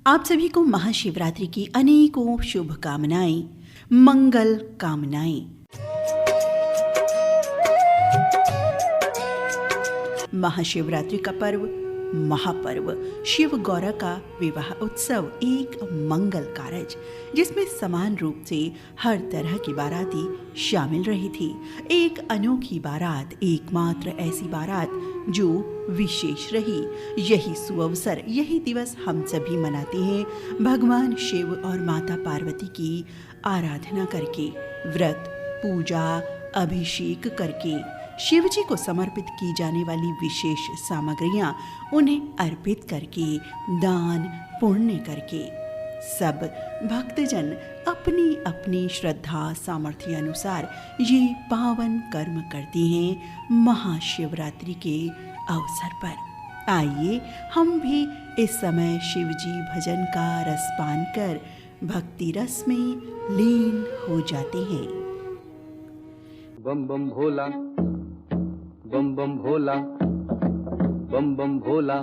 आप सभी को महाशिवरात्रि की अनेकों शुभकामनाएं, मंगल कामनाएं। महाशिवरात्रि का पर्व महापर्व शिव गौरा का विवाह उत्सव एक मंगल कारज, जिसमें समान रूप से हर तरह की बाराती शामिल रही थी। एक अनोखी बारात, एकमात्र ऐसी बारात जो विशेष रही। यही सुअवसर, यही दिवस हम सभी मनाते हैं भगवान शिव और माता पार्वती की आराधना करके, व्रत, पूजा, अभिषेक करके। शिव जी को समर्पित की जाने वाली विशेष सामग्रियां उन्हें अर्पित करके, दान पुण्य करके सब भक्तजन अपनी अपनी श्रद्धा सामर्थ्य अनुसार ये पावन कर्म करते हैं महाशिवरात्रि के अवसर पर। आइए हम भी इस समय शिव जी भजन का रस पान कर भक्ति रस में लीन हो जाते हैं। बम बम भोला, बम बम भोला, बम बम भोला,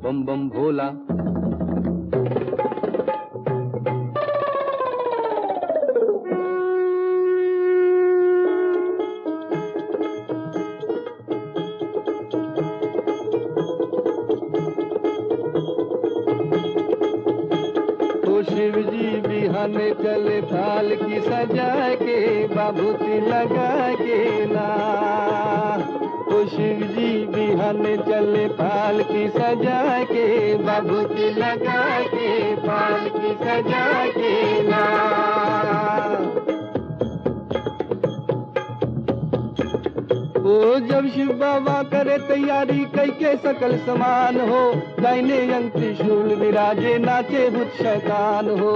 बम बम भोला। शिव जी बिहाने चले थाल की सजा के, बाबूती लगा के ना। ओ शिव जी बिहाने चले थाल की सजा के, बाबूती लगा के, थाल की सजा के ना। ओ जब शिव बाबा करे तैयारी कई के सकल समान हो, दाहिने अंग त्रिशूल विराजे, नाचे भूत शैतान हो।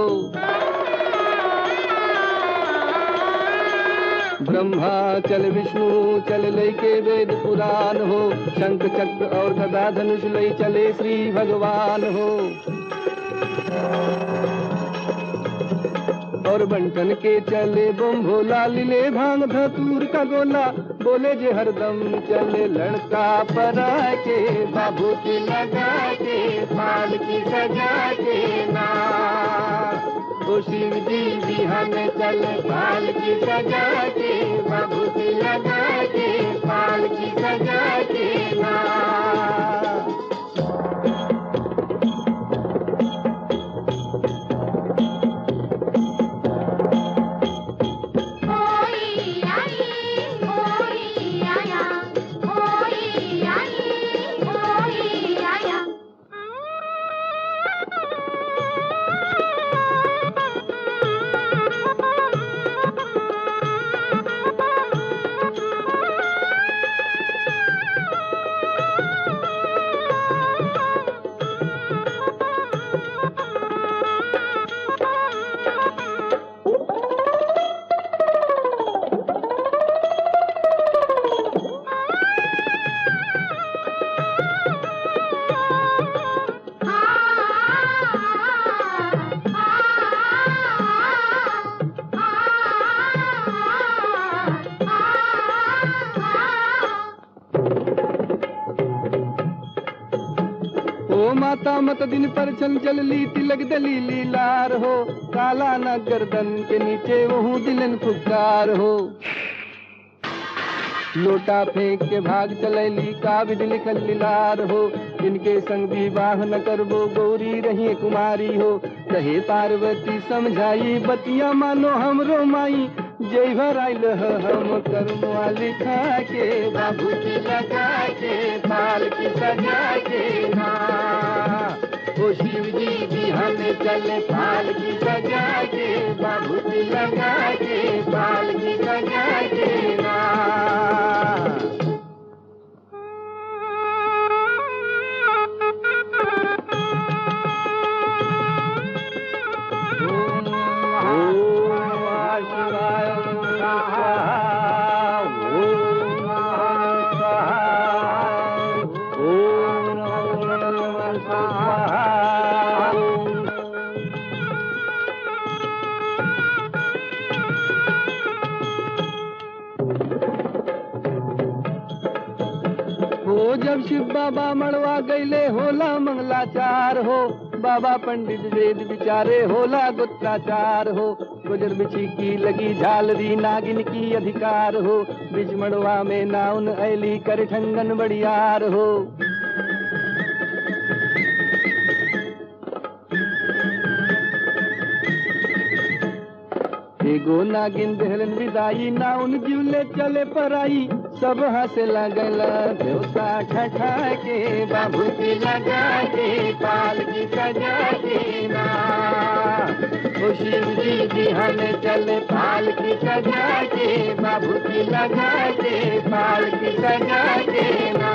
ब्रह्मा चल विष्णु चल लई के वेद पुराण हो, शंख चक्र और गदा धनुष लई चले श्री भगवान हो। और बंटन के चले बम भोला, लीले भांग धतूर का गोला, बोले जे हरदम चले लड़का परा के, बाबूती लगा के, थाल की सजा के ना। ओ शिव जी बिहाने चले थाल की सजा के, बाबूती लगा के, थाल की सजा के ना। माता मत दिन पर चंचल ली तिलक दलीली लार हो, काला न गर्दन के नीचे वहू दिलन फुकार हो। लोटा फेंक के भाग चलैली काबिज लिखल लीलार हो, इनके संग विवाह न करबो गौरी रही कुमारी हो। कहे पार्वती समझाई बतिया मानो हमरो माई, जय भर आइल हम कर्मवा लिखा के, बाबूती लगा के, थाल की सजा के ना। ओ शिव जी बिहाने चले थाल की सजा के, बाबूती लगा के, थाल की सजा के ना। जब शिव बाबा मड़वा गईले होला मंगलाचार हो, बाबा पंडित वेद विचारे, होला गुत्ताचार हो। गुजर बिछी की लगी झालरी, नागिन की अधिकार हो। बिच मड़वा में नाउन ऐली, कर ठंगन बड़ियार हो। एगो नागिन देहलन विदाई, नाउन जीवले चले पराई। सब हंसे लगल देवता ठठा के, बाबू की लगा के, पाल की सजा के ना। ओ शिव जी बिहान चले पाल की सजा के, बाबू की लगा के, पाल की सजा के ना।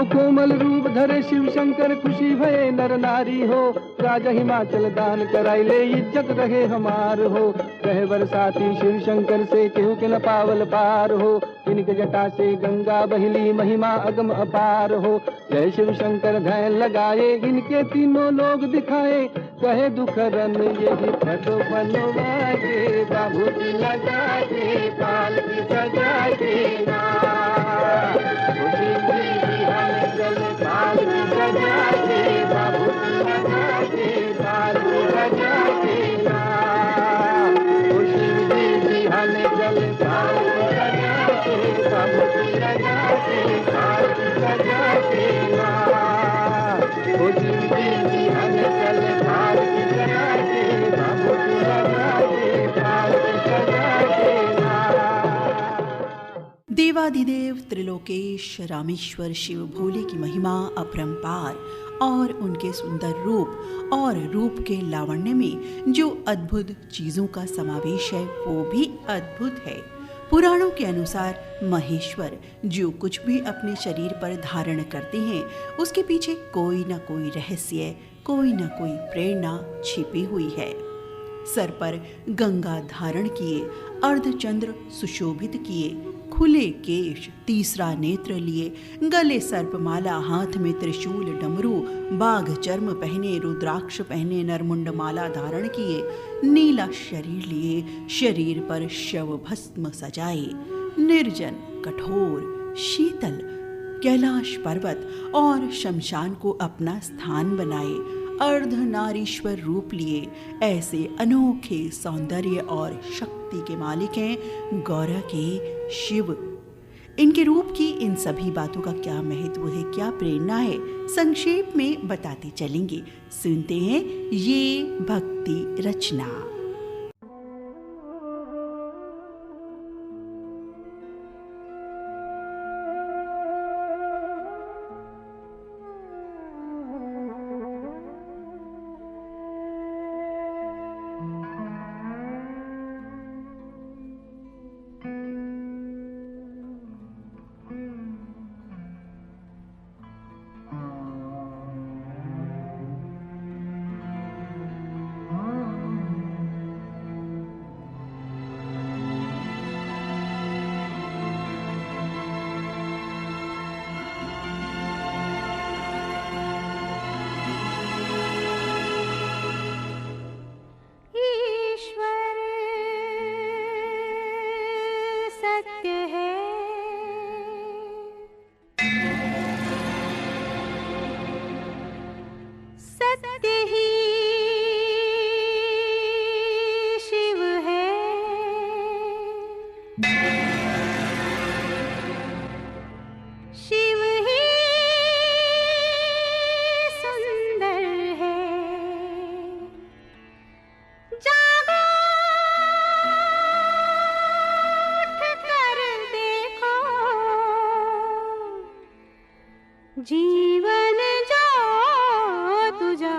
कोमल रूप धरे शिव शंकर, खुशी भये नर नारी हो। राजा हिमाचल दान कराइले, इज्जत रहे हमार हो। कहे बरसाती शिव शंकर से, केहू के न पावल पार हो। इनके जटा से गंगा बहली, महिमा अगम अपार हो। जय शिव शंकर ध्यान लगाए, इनके तीनों लोग दिखाए। कहे दुख रन यही फटो बनवा के, बाबू की लगा के, पाल की सजा के ना। पाल की सजा के, बाबू की लगा के, पाल की सजा के ना। ओ शिव जी बिहान चले पाल की सजा के, बाबू की लगा के, पाल की सजा के ना। ओ शिव जी बिहान चले पाल की सजा के, बाबू की लगा के, पाल की सजा के ना। देवाधिदेव त्रिलोकेश रामेश्वर शिव भोले की महिमा अपरंपार और उनके सुंदर रूप और रूप के लावण्य में जो अद्भुत चीजों का समावेश है वो भी अद्भुत है। पुराणों के अनुसार महेश्वर जो कुछ भी अपने शरीर पर धारण करते हैं उसके पीछे कोई ना कोई रहस्य, कोई ना कोई प्रेरणा छिपी हुई है। सर पर गंगा धारण किए, अर्धचंद्र सुशोभित किए, खुले केश, तीसरा नेत्र लिए, गले सर्पमाला, हाथ में त्रिशूल डमरू, बाघ चर्म पहने, रुद्राक्ष पहने, नरमुंड माला धारण किए, नीला शरीर लिए, शरीर पर शव भस्म सजाए, निर्जन, कठोर, शीतल, कैलाश पर्वत और शमशान को अपना स्थान बनाए, अर्धनारीश्वर रूप लिए, ऐसे अनोखे सौंदर्य और शक्ति के मालिक हैं गौरा के शिव। इनके रूप की इन सभी बातों का क्या महत्व है, क्या प्रेरणा है, संक्षेप में बताते चलेंगे। सुनते हैं ये भक्ति रचना। जीवन जो तुझा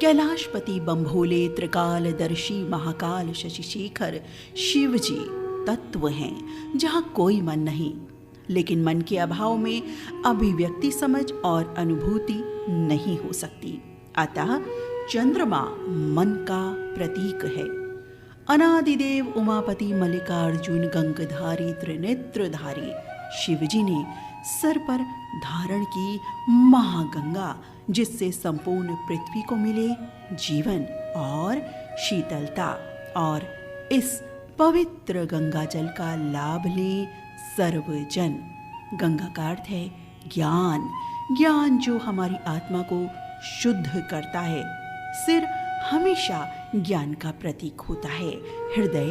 कैलाशपति बम्भोले त्रिकालदर्शी महाकाल शशिशेखर शिव जी तत्व हैं जहाँ कोई मन नहीं, लेकिन मन के अभाव में अभिव्यक्ति समझ और अनुभूति नहीं हो सकती। अतः चंद्रमा मन का प्रतीक है। अनादिदेव उमापति मल्लिकार्जुन गंगधारी त्रिनेत्रधारी शिवजी ने सर पर धारण की महागंगा, जिससे संपूर्ण पृथ्वी को मिले जीवन और शीतलता, और इस पवित्र गंगा जल का लाभ ले सर्वजन। गंगा का अर्थ है ज्ञान, ज्ञान जो हमारी आत्मा को शुद्ध करता है। सिर हमेशा ज्ञान का प्रतीक होता है, हृदय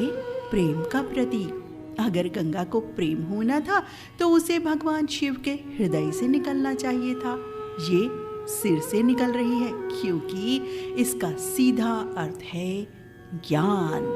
प्रेम का प्रतीक। अगर गंगा को प्रेम होना था तो उसे भगवान शिव के हृदय से निकलना चाहिए था। ये सिर से निकल रही है क्योंकि इसका सीधा अर्थ है ज्ञान।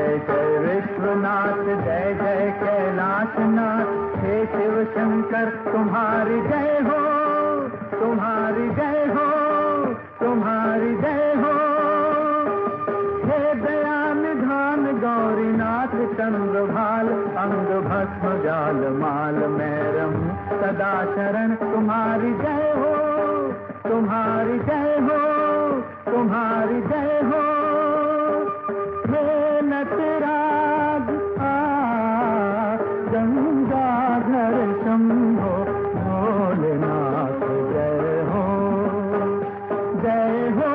जय जय विश्वनाथ, जय जय कैलाशनाथ, हे शिव शंकर तुम्हारी जय हो, तुम्हारी जय हो, तुम्हारी जय हो। हे दया निधान गौरीनाथ चंद्रभाल, अंग भस्म जाल माल मैं रहूं सदा शरण तुम्हारी जय हो, तुम्हारी जय हो, तुम्हारी जय हो। हे नटराज गंगाधर शंभो भोलेनाथ जय हो, जय हो,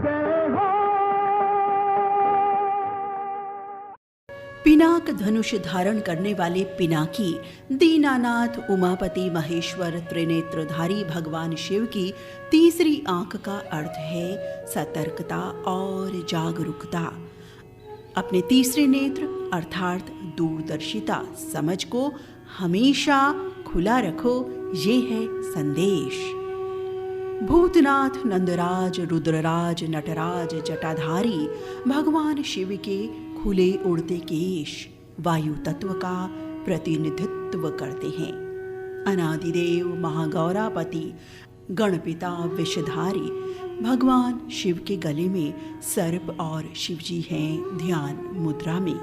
जय हो। पिनाक धनुष धारण करने वाले पिनाकी दीनानाथ उमापति महेश्वर त्रिनेत्रधारी भगवान शिव की तीसरी आंख का अर्थ है सतर्कता और जागरूकता। अपने तीसरे नेत्र अर्थात दूरदर्शिता समझ को हमेशा खुला रखो, ये है संदेश। भूतनाथ नंदराज रुद्रराज नटराज जटाधारी भगवान शिव के खुले उड़ते केश वायु तत्व का प्रतिनिधित्व करते हैं। अनादिदेव महागौरापति गणपिता विषधारी भगवान शिव के गले में सर्प और शिवजी हैं ध्यान मुद्रा में।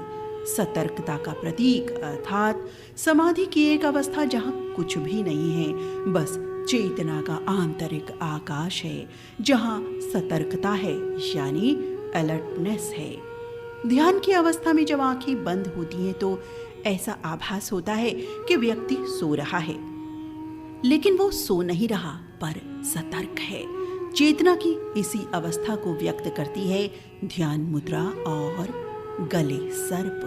सतर्कता का प्रतीक अर्थात समाधि की एक अवस्था जहां कुछ भी नहीं है, बस चेतना का आंतरिक आकाश है, जहां सतर्कता है यानी अलर्टनेस है। ध्यान की अवस्था में जब आंखें बंद होती हैं तो ऐसा आभास होता है कि व्यक्ति सो रहा है, लेकिन वो सो नहीं रहा पर सतर्क है। चेतना की इसी अवस्था को व्यक्त करती है ध्यान मुद्रा और गले सर्प।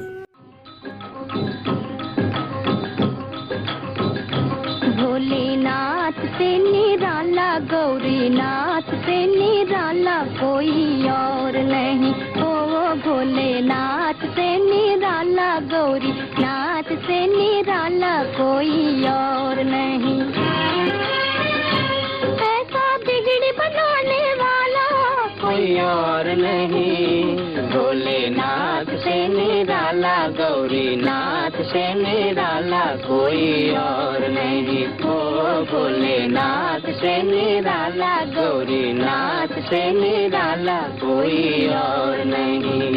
भोलेनाथ से निराला, गौरीनाथ से निराला कोई और नहीं। ओ भोलेनाथ से निराला, गौरीनाथ से निराला कोई और नहीं। ऐसा बिगड़ी बनाने वाला कोई और नहीं। भोलेनाथ से निराला, गौरीनाथ से निराला कोई और नहीं। ओ भोलेनाथ से निराला, गौरीनाथ से निराला कोई और नहीं।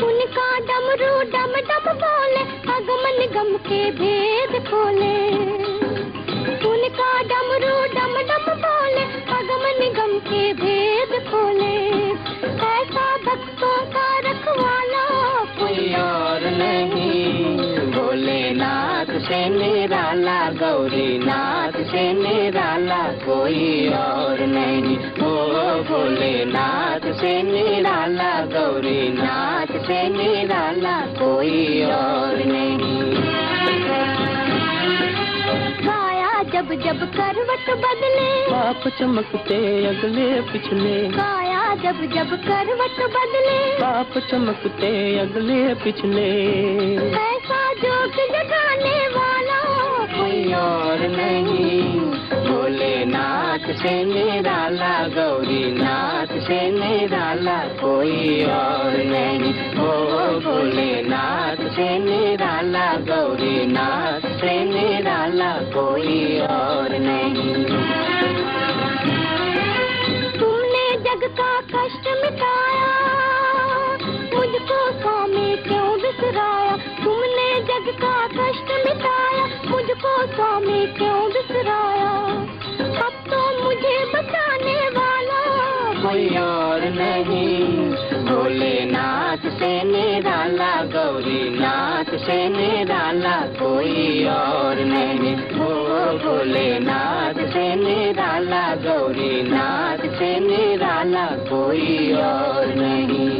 उनका डमरू डम डम बोले, अगम निगम के भेद खोले। उनका डमरू डम डम बोले, अगम निगम के भेद खोले। ऐसा भक्तों का रखवाला कोई और नहीं। भोलेनाथ से निराला, गौरीनाथ से निराला कोई और नहीं। ओ भोलेनाथ से निराला, गौरीनाथ से निराला कोई और नहीं। जब जब करवट बदले, पाप चमकते अगले पिछले। काया जब जब करवट बदले, पाप चमकते अगले पिछले। ऐसा जोग जगाने वाला कोई और नहीं। भोलेनाथ से निराला, गौरीनाथ से निराला कोई और नहीं। ओ भोलेनाथ से निराला, गौरीनाथ से निराला कोई और नहीं। तुमने जग का कष्ट मिटाया, मुझको स्वामी क्यों बिसराया। तुमने जग का कष्ट मिटाया, मुझको स्वामी क्यों बिसराया। अब तो मुझे बचाने वाला कोई और नहीं। भोलेनाथ से निराला, गौरीनाथ से निराला कोई और नहीं। ओ भोलेनाथ से निराला, गौरीनाथ से निराला कोई और नहीं।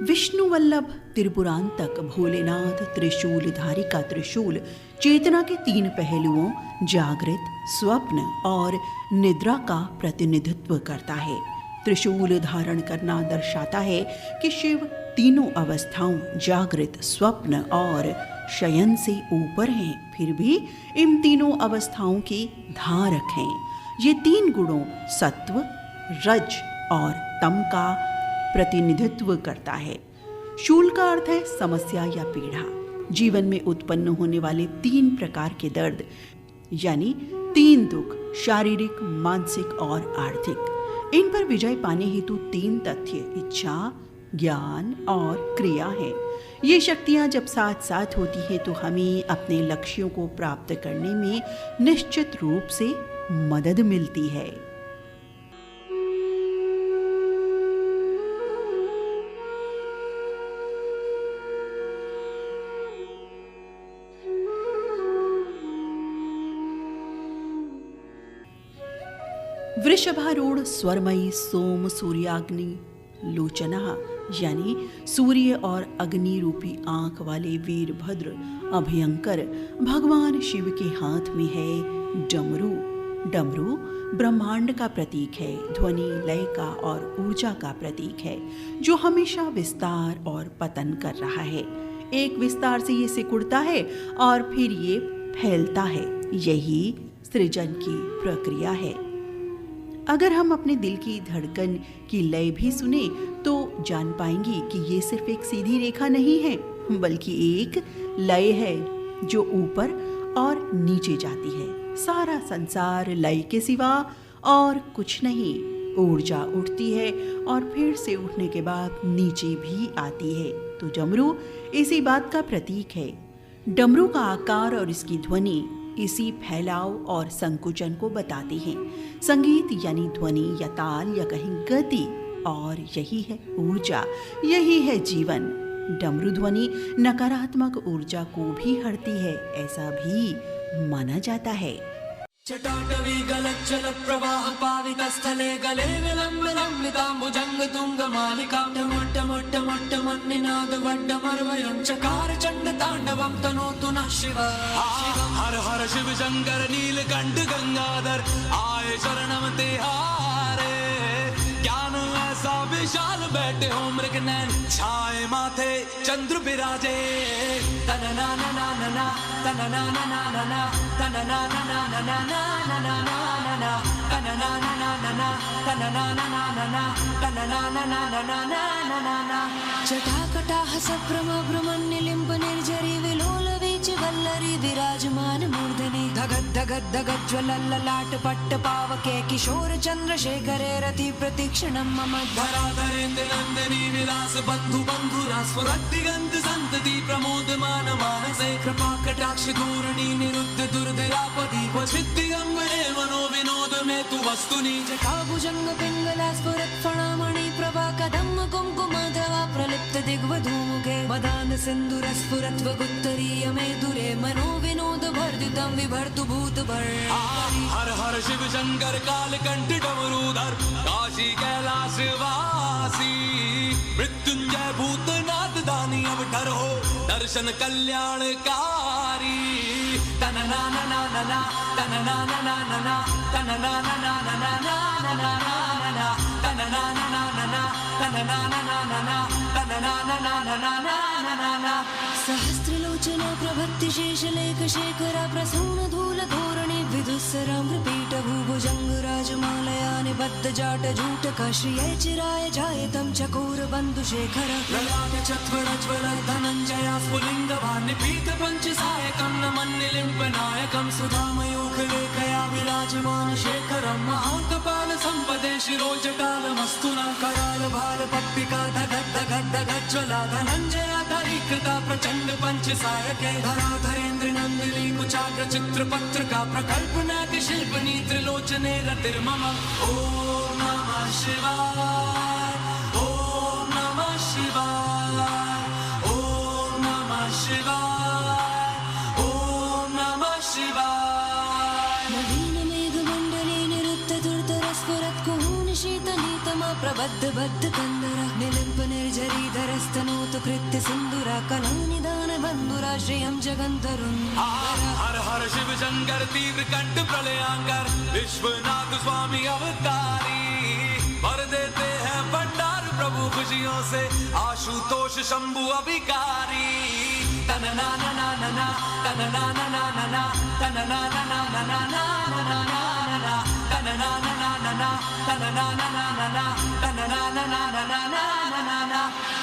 विष्णु वल्लभ त्रिपुरांतक भोलेनाथ त्रिशूलधारी का त्रिशूल चेतना के तीन पहलुओं जागृत, स्वप्न और निद्रा का प्रतिनिधित्व करता है। त्रिशूल धारण करना दर्शाता है कि शिव तीनों अवस्थाओं जागृत, स्वप्न और शयन से ऊपर हैं, फिर भी इन तीनों अवस्थाओं के धारक हैं। ये 3 गुणों सत्व, रज और तम का प्रतिनिधित्व करता है। शूल का अर्थ है समस्या या पीड़ा। जीवन में उत्पन्न होने वाले 3 प्रकार के दर्द यानी 3 दुख, शारीरिक, मानसिक और आर्थिक। इन पर विजय पाने हेतु 3 तथ्य इच्छा, ज्ञान और क्रिया है। ये शक्तियाँ जब साथ साथ होती हैं तो हमें अपने लक्ष्यों को प्राप्त करने में निश्चित रूप से मदद मिलती है। वृषभारूढ़ स्वरमयी सोम सूर्याग्नि लोचना यानी सूर्य और अग्नि रूपी आंख वाले वीरभद्र अभयंकर भगवान शिव के हाथ में है डमरू। डमरू ब्रह्मांड का प्रतीक है, ध्वनि, लय का और ऊर्जा का प्रतीक है, जो हमेशा विस्तार और पतन कर रहा है। एक विस्तार से ये सिकुड़ता है और फिर ये फैलता है। यही सृजन की प्रक्रिया है। अगर हम अपने दिल की धड़कन की लय भी सुने तो जान पाएंगे कि ये सिर्फ एक सीधी रेखा नहीं है, बल्कि एक लय है जो ऊपर और नीचे जाती है। सारा संसार लय के सिवा और कुछ नहीं। ऊर्जा उठती है और फिर से उठने के बाद नीचे भी आती है। तो डमरू इसी बात का प्रतीक है। डमरू का आकार और इसकी ध्वनि इसी फैलाव और संकुचन को बताती हैं। संगीत यानी ध्वनि या ताल या कहीं गति, और यही है ऊर्जा, यही है जीवन। डमरू ध्वनि नकारात्मक ऊर्जा को भी हरती है, ऐसा भी माना जाता है। चटाटवी गलज्जल प्रवाह पावित स्थले गले विलंब लंबिताम्बुजंग तुंग मालिका टमोट मोट मोट मन्निनाद वड्डमर्वयं चकार चंड तांडवं तनोतु नः शिव। हर हर शिव शंकर नीलकंठ गंगाधर आए शरणम तिहारे। ज्ञान ऐसा विशाल बैठे हो मृगनयन छाए माथे चंद्र बिराजे। तनना ना ना ना ना तनना ना ना ना ना तनना ना ना ना ना ना ना ना ना तनना ना ना ना ना तनना ना ना ना ना तनना ना ना ना ना ना ना ना। जटाकटाह सभ्रम भ्रमण्यलिम्ब निर्झरी विलोल वीच वल्लरी विराजमान मूर्धनि धगद धगद धगद ज्वलल्ललाट पट्ट पावके किशोर चंद्रशेखरे रति प्रतीक्षणं मम धराधरेन्द्र नंदिनी विलास बंधु बंधुरा स्फुरद्दिगंत संतति प्रमोदमान मानसे कृपा कटाक्ष धूर्णी निरुद्ध दुर्दयापति वचिद्दिगंबरे मनो विनोद में तु वस्तुनि जटाभुजंग पिंगला स्फुरत् फणामणि प्रभा कदम्ब कुंकुमाधवा प्रलिप्त दिग्वधूमुखे मदान सिंधुर स्फुरत् वगुत्तरीय मे दुरे मनो विनोद वर्धितं विभर्तु भूत भर। हर हर शिव शंकर कालकंठ डमरूधर काशी कैलाश वासी मृत्युंजय भूतनाथ दानी अवतार हो दर्शन कल्याणकारी। तनना ना ना ना ना तनना ना ना ना ना तनना ना ना ना ना ना ना ना तनना ना ना ना ना तनना ना ना ना ना तनना ना ना ना ना ना ना। सहस्त्रलोचना प्रभक्ति शेषलेख शेखरा प्रसून धूल धोरणी विदुस्सराम्रपीठ भूभुजंग राजमालया निबद्ध जाट जूटक श्रिये चिराय जायतं चकोर बंधु शेखर ललाट चत्वरज्वल धनंजया स्फुलिंग भान्यपीत पंचसायकं नमन्निलिम्ब नायकं सुधामयोगलेखया विराजमान शेखरं महाकपाल संपदे शिरोजटालमस्तुना कराल भाल पट्टिका धगद् धगद् धगज्ज्वला धनंजया धरीकृता प्रचंड पंचसायके धराधरेन्द्र नंदिनी कुचाग्र चित्र पत्रिका प्रकल्पनाक शिल्पनी त्रिलोचने रतिर्मम। ओम नमः शिवाय ओम नमः शिवाय ओम नमः शिवाय ओम नमः शिवाय। नवीन मेघ मंडली निरुद्ध दुर्धर स्फुरत् कुहून शीतनीतमा प्रबद्ध बद्ध कंदरा निलिम्ब निर्झरी धरस्तनोतु कृत्य सिंधुरा कलानिदान बंधुरा श्रियं जगंतरुन्। हर हर शिव शंकर तीव्र कंठ प्रलयांकर विश्वनाथ स्वामी अवतारी भर देते हैं भंडार प्रभु खुशियों से आशुतोष शंभु अभिकारी। तनना ना ना ना ना तनना ना ना ना ना तनना ना ना ना ना ना ना ना तनना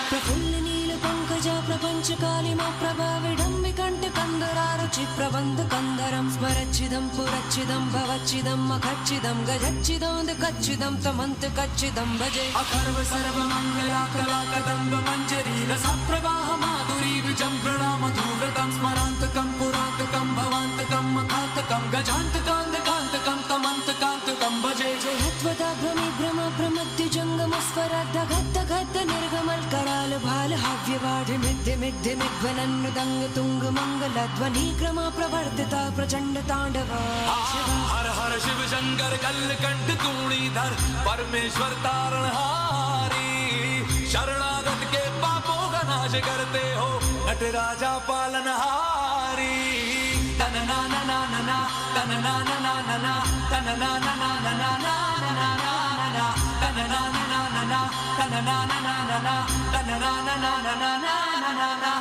प्रफुल्ल नील पंकजा प्रपंच कालिमा प्रभा विडम्बिकण्ठ कंदरारुचि प्रबन्ध कंदरं स्मरच्चिदं पुरच्चिदं भवच्चिदं मखच्चिदं गजच्चिदं कच्चिदं तमन्त कच्चिदं भजे अखर्व सर्व मंगला कला कदम्ब मंजरी रसा प्रवाह माधुरी विजृंभणा मधुव्रतं स्मरान्तकं पुरान्तकं भवान्तकं मखान्तकं गजान्तकान्तकान्तकं तमन्तकान्तकं भजे जयत्वदा भ्रमि भ्रम प्रमद्य जङ्गमस्वरद्ध गद्द गद्द निर्गमल कराल भाल हाव्यवाढ मिद्य मिद्य मिध्वनन्नुदङ्ग तुङ्ग मंगल ध्वनि क्रम प्रवर्तिता प्रचंड तांडव हर हर शिव शंकर कल्कंठ तूणीधर परमेश्वर तारणहारी शरणागत के पापों का नाश करते हो नटराजा पालनहारी तन ना ना ना ना ना तन ना ना ना ना ना तन ना ना ना ना ना ना ना ना ना तन ना ना ना ना ना तन ना ना ना ना ना तन ना ना ना ना ना ना ना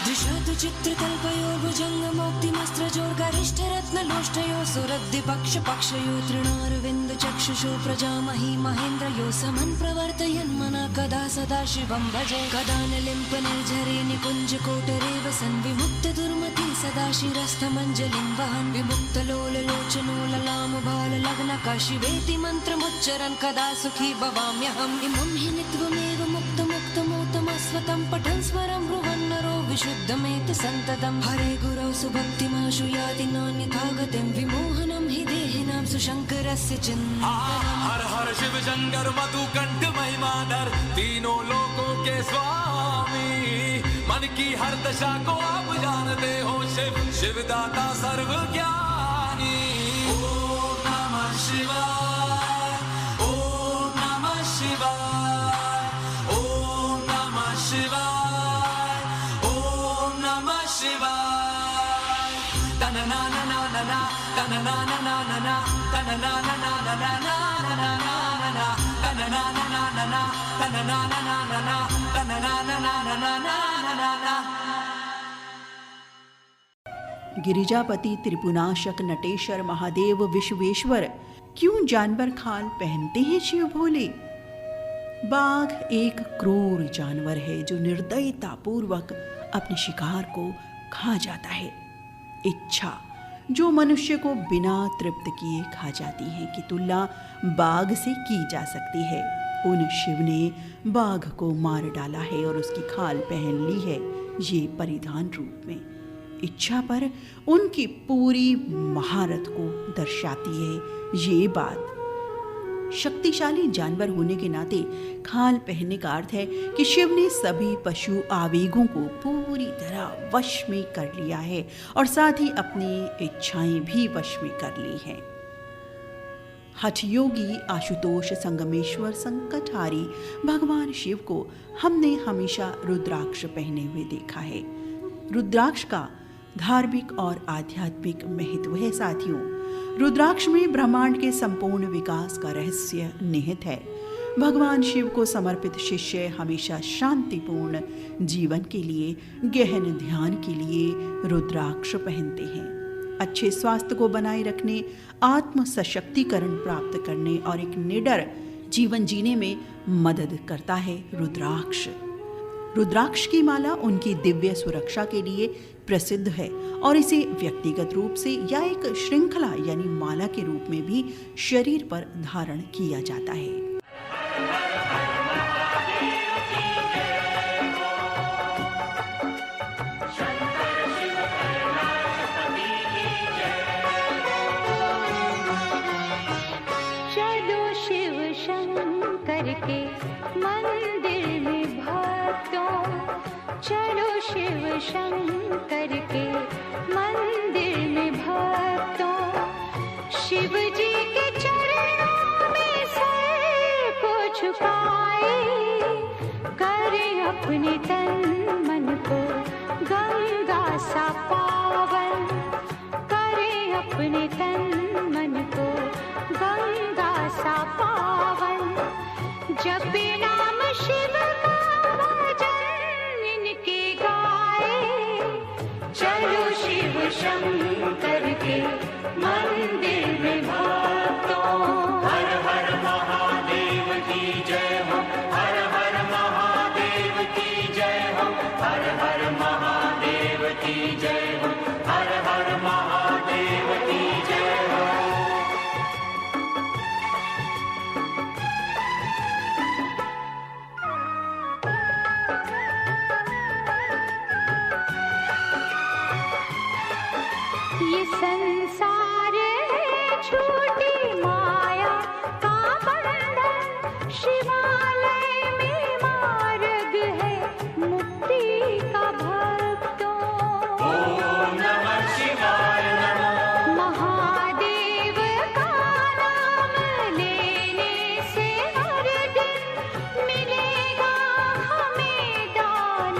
दिशतु चित्रकल्पयो भुजङ्गमोक्तिमस्त्रजो गरिष्ठ रत्नलोष्टयो सुरद्धि पक्ष पक्षयो तृणारविन्द चक्षुषो प्रजामहि महेन्द्रयो समन् प्रवर्तयन् मना कदा सदा शिवं भजे कदा न लिम्प निर्झरे निकुञ्ज कोटरे वसन् विमुक्त दुर्मति सदा शिरस्थमञ्जलिं वहन् विमुक्त लोललोचनो ललाम बाल लग्नका शिवेति मन्त्रमुच्चरन् कदा सुखी भवाम्यहम् इमं हि नित्वमेव मुक्त मुक्तमोतमस्वतं पठन् स्वरं ब्रुवन्नरो विशुद्धमेत सन्ततं हरे गुरौ सुभक्तिमाशु याति नान्यथा गतिं विमोहनं हि देहिनां सुशङ्करस्य चिन्तनम् हर हर शिव शंकर मधुकंठ महिमाधर तीनों लोकों के स्वामी मन की हर दशा को आप जानते हो शिव शिवदाता सर्वज्ञानी ओम नमः शिवाय ओम नमः शिवाय ओम नमः शिवाय ओम नमः शिवाय तन ना ना ना ना ना तन ना ना ना ना ना तन ना ना ना ना ना ना ना ना तन ना ना ना ना ना तन ना ना ना ना ना तन ना ना ना ना ना ना ना गिरिजापति त्रिपुनाशक नटेश्वर महादेव विश्वेश्वर क्यों जानवर खाल पहनते हैं शिव भोले। बाघ एक क्रूर जानवर है जो निर्दयता पूर्वक अपने शिकार को खा जाता है। इच्छा जो मनुष्य को बिना तृप्त किए खा जाती है की तुलना बाघ से की जा सकती है। उन शिव ने बाघ को मार डाला है और उसकी खाल पहन ली है, ये परिधान रूप में। इच्छा पर उनकी पूरी महारत को दर्शाती है ये बात। शक्तिशाली जानवर होने के नाते खाल पहनने का अर्थ है कि शिव ने सभी पशु आवेगों को पूरी तरह वश में कर लिया है और साथ ही अपनी इच्छाएं भी वश में कर ली हैं। हठयोगी आशुतोष संगमेश्वर संकटहारी भगवान शिव को हमने हमेशा रुद्राक्ष पहने हुए देखा है। रुद्राक्ष का धार्मिक और आध्यात्मिक महत्व है साथियों। रुद्राक्ष में ब्रह्मांड के संपूर्ण विकास का रहस्य निहित है। भगवान शिव को समर्पित शिष्य हमेशा शांतिपूर्ण जीवन के लिए, गहन ध्यान के लिए रुद्राक्ष पहनते हैं। अच्छे स्वास्थ्य को बनाए रखने, आत्म सशक्तिकरण प्राप्त करने और एक निडर जीवन जीने में मदद करता है रुद्राक्ष। रुद्राक्ष की माला उनकी दिव्य सुरक्षा के लिए प्रसिद्ध है और इसे व्यक्तिगत रूप से या एक श्रृंखला यानी माला के रूप में भी शरीर पर धारण किया जाता है। चलो शिव शंकर के मंदिर में भक्तों, चलो शिव शंकर के मंदिर में भक्तों, शिव जी के चरणों में सर को झुकाए, करें अपने तन मन को गंगा सा पावन, करें अपने तन मन को गंगा सा पावन, जपे नाम शिव का भजन इनके गाए, चलो शिव शंकर के मंदिर में भक्तों, हर हर महादेव। ये संसार है छूटी माया का बंधन, शिवालय में मार्ग है मुक्ति का भक्तों। ओम नमः शिवाय नमः। महादेव का नाम लेने से हर दिन मिलेगा हमें दान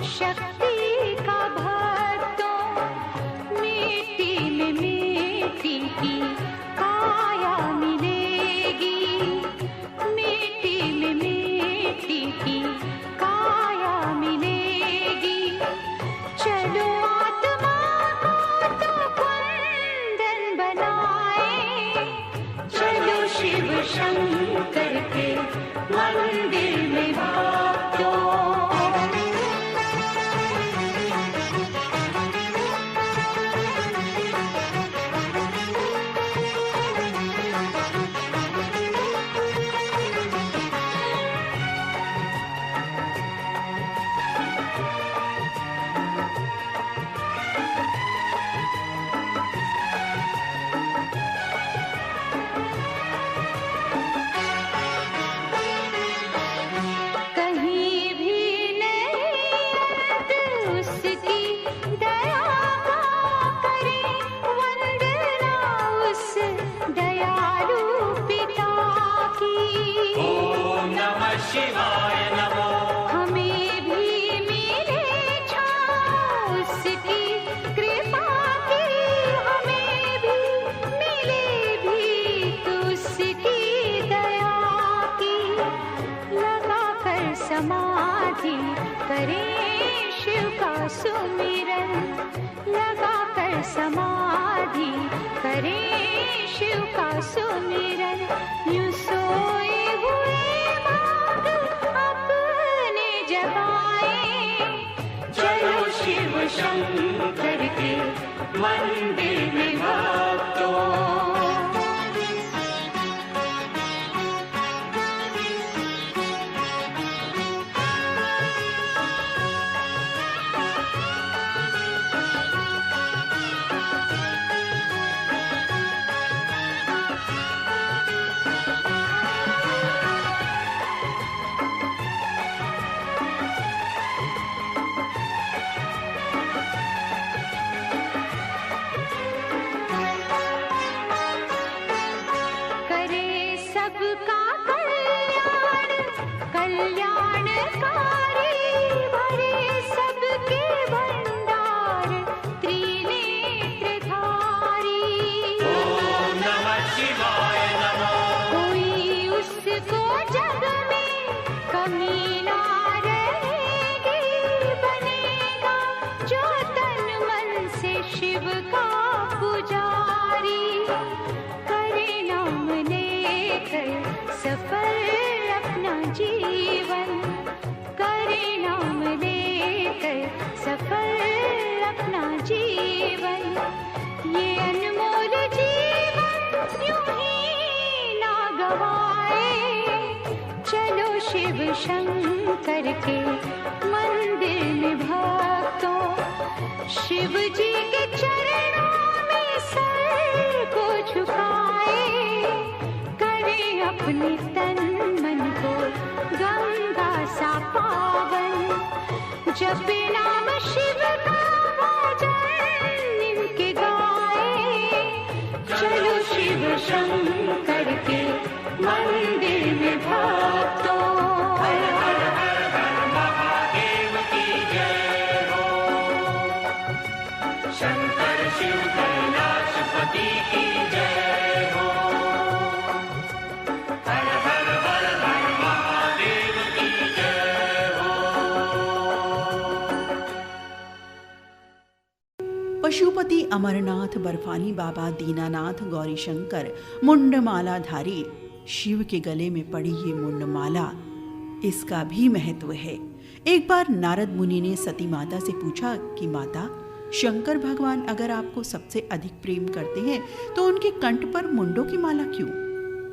शक्ति का भक्तों। मिट्टी में मिट्टी की काया मिलेगी, मिट्टी में मिट्टी की काया मिलेगी। चलो आत्मा को तो कुंदन बनाए, चलो शिव शंकर के मंदिर में भक्तों। कहीं भी नहीं अंत उसकी दया का करें वंदना उस दयालु पिता की। ओम नमः शिवाय नमः। हमें भी मिले छाँव उसकी कृपा की, हमें भी मिले भी उसकी दया की। लगा कर समाधि करें शिव का सुमिरन, लगा कर समाधि करें शिव का सुमिरन। यूं सोए हुए बाग अपने जगाए, चलो शिव शंकर के मंदिर में भक्तों। करे सबका कल्याण कल्याणकारी, भरे सबके भंडार त्रिनेत्रधारी। ओम नमः शिवाय नमः। कोई उसको जग में कमी ना रहेगी, बनेगा जो तन मन से शिव का पुजारी। करे नाम लेकर सफल अपना जीवन, करे नाम लेकर सफल अपना जीवन। ये अनमोल जीवन यूं ही ना गवाए, चलो शिव शंकर के मंदिर में भक्तों। शिव जी के चरणों में सर को झुकाए, करें अपने तन मन को गंगा सा पावन। जपे नाम शिव का भजन इनके गाए, चलो शिव शंकर के मंदिर में भक्तों। हर हर हर हर महादेव की जय हो। शंकर शिव कैलाशपति की जय हो। हर हर हर हर महादेव की जय हो। पशुपति अमरनाथ, बर्फानी बाबा, दीनानाथ, गौरीशंकर, मुंडमालाधारी। शिव के गले में पड़ी ये मुंडमाला, इसका भी महत्व है। एक बार नारद मुनि ने सती माता से पूछा कि माता, शंकर भगवान अगर आपको सबसे अधिक प्रेम करते हैं तो उनके कंठ पर मुंडों की माला क्यों?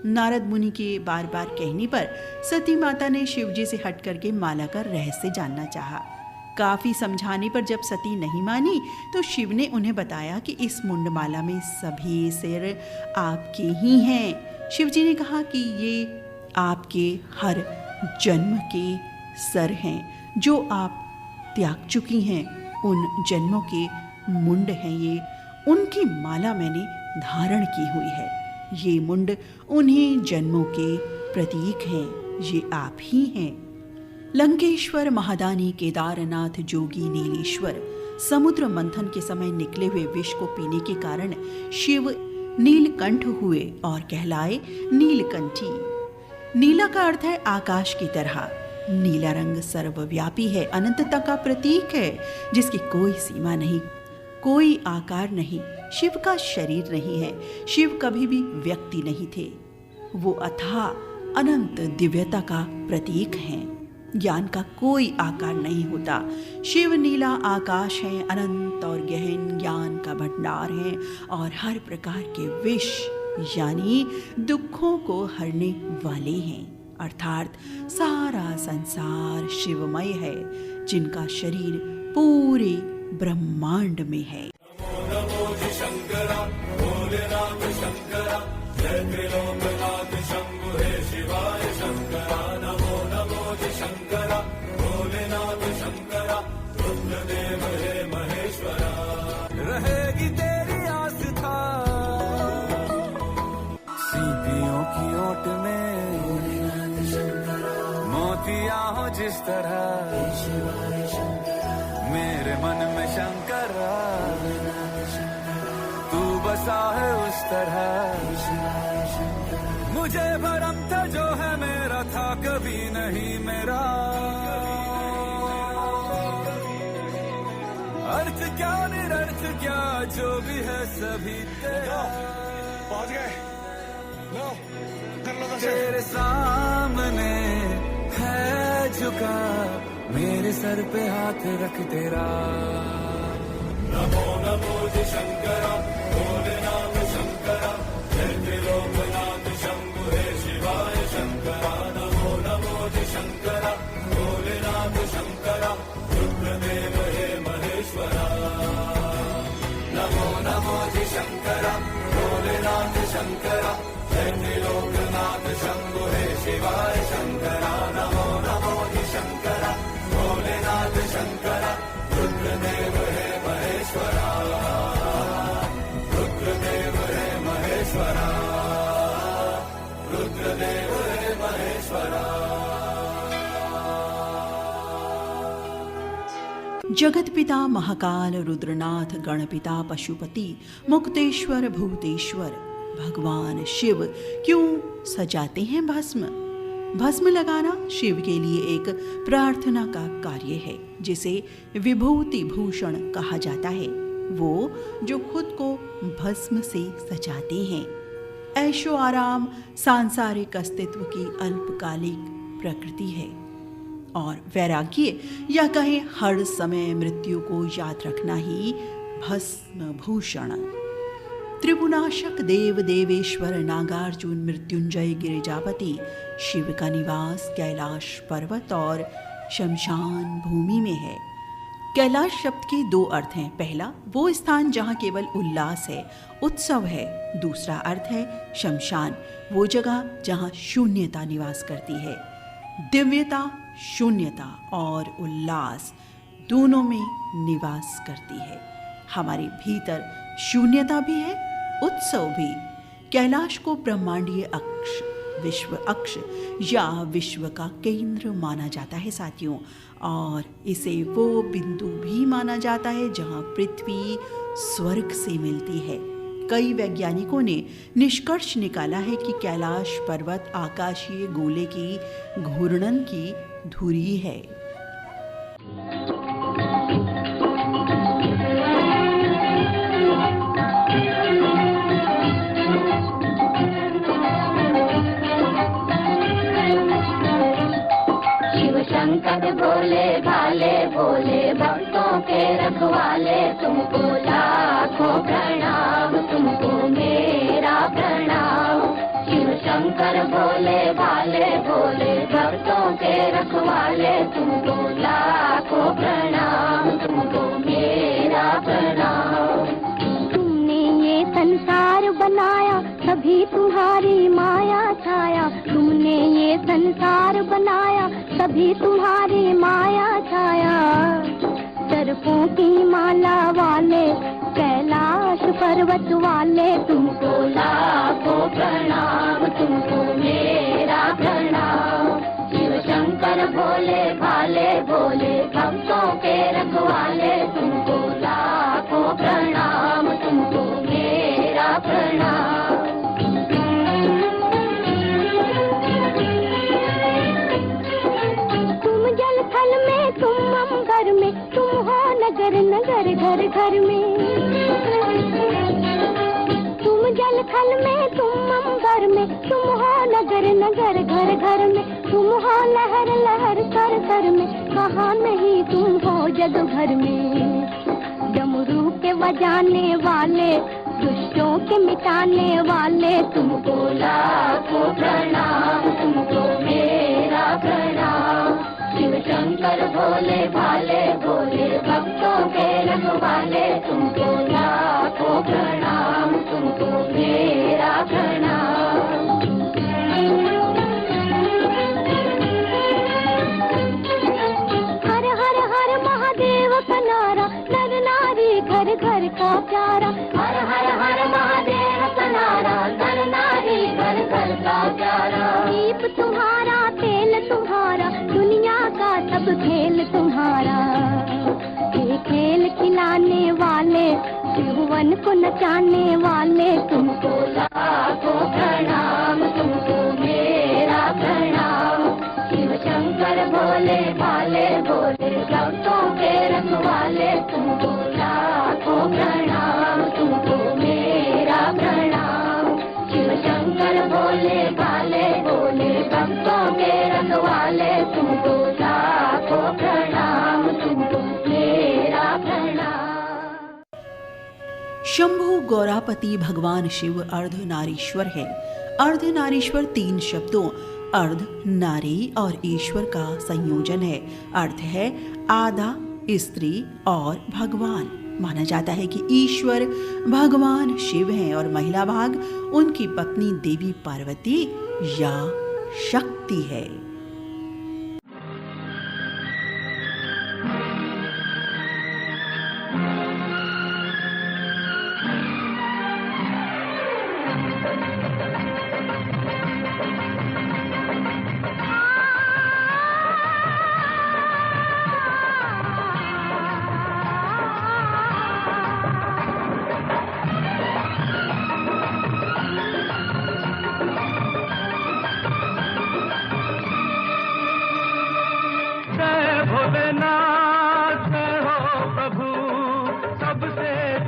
नारद मुनि के बार बार कहने पर सती माता ने शिव जी से हट करके माला का रहस्य जानना चाहा। काफी समझाने पर जब सती नहीं मानी तो शिव ने उन्हें बताया कि इस मुंडमाला में सभी सिर आपके ही हैं। शिव जी ने कहा कि ये आपके हर जन्म के सर हैं जो आप त्याग चुकी हैं, उन जन्मों के मुंड हैं ये, उनकी माला मैंने धारण की हुई है। ये मुंड उन्हीं जन्मों के प्रतीक हैं, ये आप ही हैं। लंकेश्वर, महादानी, केदारनाथ, जोगी, नीलेश्वर समुद्र मंथन के समय निकले हुए विष को पीने के कारण शिव नीलकंठ हुए और कहलाए नीलकंठी। नीला का अर्थ है आकाश की तरह। नीला रंग सर्वव्यापी है, अनंतता का प्रतीक है जिसकी कोई सीमा नहीं, कोई आकार नहीं। शिव का शरीर नहीं है, शिव कभी भी व्यक्ति नहीं थे, वो अथाह अनंत दिव्यता का प्रतीक हैं। ज्ञान का कोई आकार नहीं होता। शिव नीला आकाश है, अनंत और गहन ज्ञान का भंडार है और हर प्रकार के विष यानी दुखों को हरने वाले हैं। अर्थात सारा संसार शिवमय है जिनका शरीर पूरे ब्रह्मांड में है। रहेगी तेरी आस्था सीपियों की ओट में, मोतिया हो जिस तरह मेरे मन में शंकरा, तू बसा है उस तरह। मुझे भरम था जो है मेरा था कभी नहीं मेरा, अर्थ क्या निरर्थ क्या जो भी है सभी तेरा। पहुंच गए, लो कर लो। तेरे सामने है झुका मेरे सर पे हाथ रख तेरा। नमो नमो जी शंकरा, भोलेनाथ शंकरा, जय त्रिलोकनाथ शंभु हे शिवाय शंकरा। नमो नमो जी शंकरा, भोलेनाथ शंकरा, रुद्रदेव हे महेश्वरा। नमो नमो जी शंकरा, भोलेनाथ शंकरा, जय त्रिलोकनाथ शंभु हे शिवाय शंकरा। नमो नमो जी शंकरा, भोलेनाथ शंकरा, रुद्रदेव हे महेश्वरा। रुद्रदेव हे महेश्वरा, रुद्रदेव हे महेश्वरा। जगत पिता महाकाल, रुद्रनाथ, गणपिता, पशुपति, मुक्तेश्वर, भूतेश्वर भगवान शिव क्यों सजाते हैं भस्म? भस्म लगाना शिव के लिए एक प्रार्थना का कार्य है जिसे विभूति भूषण कहा जाता है। वो जो खुद को भस्म से सजाते हैं। ऐशो आराम सांसारिक अस्तित्व की अल्पकालिक प्रकृति है और वैराग्य या कहें हर समय मृत्यु को याद रखना ही भस्म भूषण। त्रिपुनाशक देव देवेश्वर नागार्जुन मृत्युंजय गिरिजापति शिव का निवास कैलाश पर्वत और शमशान भूमि में है। कैलाश शब्द के दो अर्थ हैं। पहला, वो स्थान जहाँ केवल उल्लास है, उत्सव है। दूसरा अर्थ है शमशान, वो जगह जहाँ शून्यता निवास करती है। दिव्यता, शून्यता और उल्लास दोनों में निवास करती है। हमारे भीतर शून्यता भी है, उत्सव भी। कैलाश को ब्रह्मांडीय अक्ष, विश्व अक्ष या विश्व का केंद्र माना जाता है साथियों, और इसे वो बिंदु भी माना जाता है जहाँ पृथ्वी स्वर्ग से मिलती है। कई वैज्ञानिकों ने निष्कर्ष निकाला है कि कैलाश पर्वत आकाशीय गोले की घूर्णन की धुरी है। शंकर भोले भाले भोले भक्तों के रखवाले, तुमको लाखों प्रणाम, तुमको मेरा प्रणाम। शिव शंकर भोले भाले भोले भक्तों के रखवाले तुमको लाखों प्रणाम, तुमको मेरा प्रणाम। तुमने ये संसार बनाया तभी तुम्हारी माया छाया, तुमने ये संसार बनाया तभी तुम्हारी माया छाया। सर्पों की माला वाले कैलाश पर्वत वाले तुमको लाखों प्रणाम, तुमको मेरा प्रणाम। शिव शंकर भोले भाले भोले भक्तों के रखवाले तुमको लाखों प्रणाम, तुमको मेरा प्रणाम। तुम जल थल में तुम अंबर में, तुम हो नगर नगर घर घर में। तुम जल थल में तुम अंबर में, तुम हो नगर नगर घर घर में। तुम हो लहर लहर सर सर में, कहाँ नहीं तुम हो जग भर में। डमरू के बजाने वाले दुष्टों के मिटाने वाले तुमको लाखों प्रणाम, तुमको मेरा प्रणाम। शिव शंकर भोले भाले भोले भक्तों के रखवाले तुमको लाखों प्रणाम, तुमको मेरा प्रणाम। हर हर हर महादेव का नारा, नर नारी घर घर का प्यारा। हर हर हर महादेव का नारा, नर नारी घर घर का प्यारा। दीप तुम्हारा तेल तुम्हारा, दुनिया का सब खेल तुम्हारा। ये खेल खिलाने वाले त्रिभुवन को नचाने वाले तुमको लाखों प्रणाम, तुमको मेरा प्रणाम। शिव शंकर भोले भाले भोले भक्तों के रखवाले तुमको लाखों प्रणाम, तुमको मेरा प्रणाम। शिव शंकर भोले भाले भोले भक्तों के रखवाले तुमको लाखों प्रणाम, तुमको मेरा प्रणाम। शंभु गौरापति भगवान शिव अर्धनारीश्वर है। अर्धनारीश्वर 3 शब्दों अर्ध, नारी और ईश्वर का संयोजन है। अर्थ है आधा स्त्री और भगवान। माना जाता है कि ईश्वर भगवान शिव हैं और महिला भाग उनकी पत्नी देवी पार्वती या शक्ति है।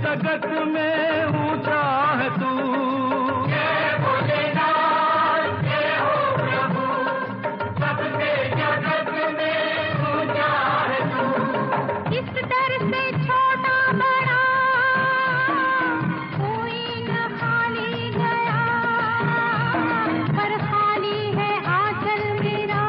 जगत में ऊंचा है तू। जय भोलेनाथ जय हो प्रभु, सबसे जगत में ऊंचा है तू। इस दर से छोटा बड़ा कोई न खाली गया, पर खाली है आंचल मेरा।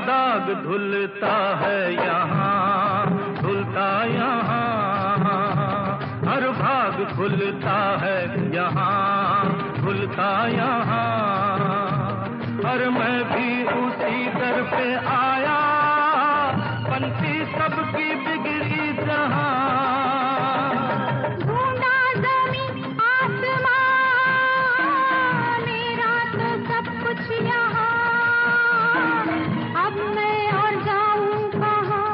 दाग धुलता है यहाँ, धुलता यहाँ, हर भाग खुलता है यहाँ, खुलता यहाँ। और मैं भी उसी दर पे आया, बनती सबकी बिगड़ी जहाँ। ढूंढा ज़मीं आसमां, मेरा तो सब कुछ यहाँ। अब मैं और जाऊं कहाँ?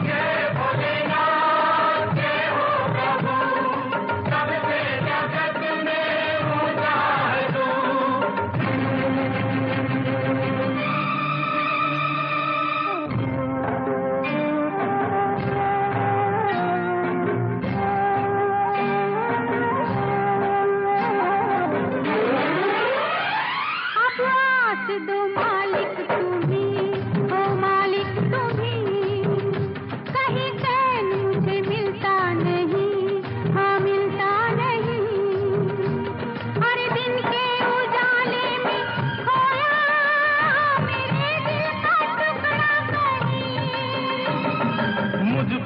जय भोलेनाथ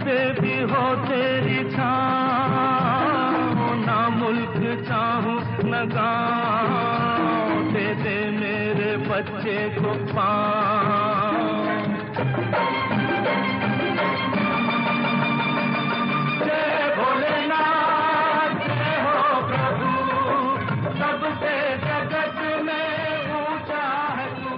से भी हो तेरी छाँव, ना मुल्क चाहूं न गाँव, दे दे मेरे बच्चे को पाँव। जय भोलेनाथ जय हो प्रभु, सबसे जगत में ऊंचा है तू।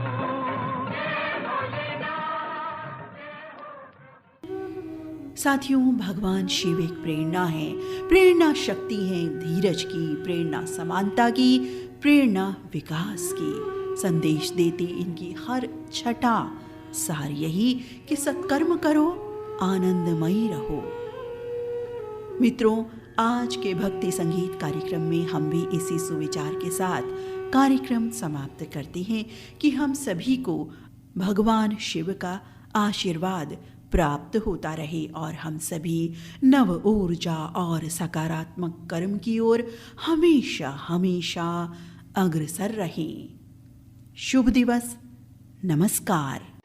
साथियों, भगवान शिव एक प्रेरणा है, प्रेरणा शक्ति है धीरज की, प्रेरणा समानता की, प्रेरणा विकास की। संदेश देती इनकी हर छटा सार यही कि सत्कर्म करो, आनंदमयी रहो। मित्रों, आज के भक्ति संगीत कार्यक्रम में हम भी इसी सुविचार के साथ कार्यक्रम समाप्त करते हैं कि हम सभी को भगवान शिव का आशीर्वाद प्राप्त होता रहे और हम सभी नव ऊर्जा और सकारात्मक कर्म की ओर हमेशा हमेशा अग्रसर रहें। शुभ दिवस, नमस्कार।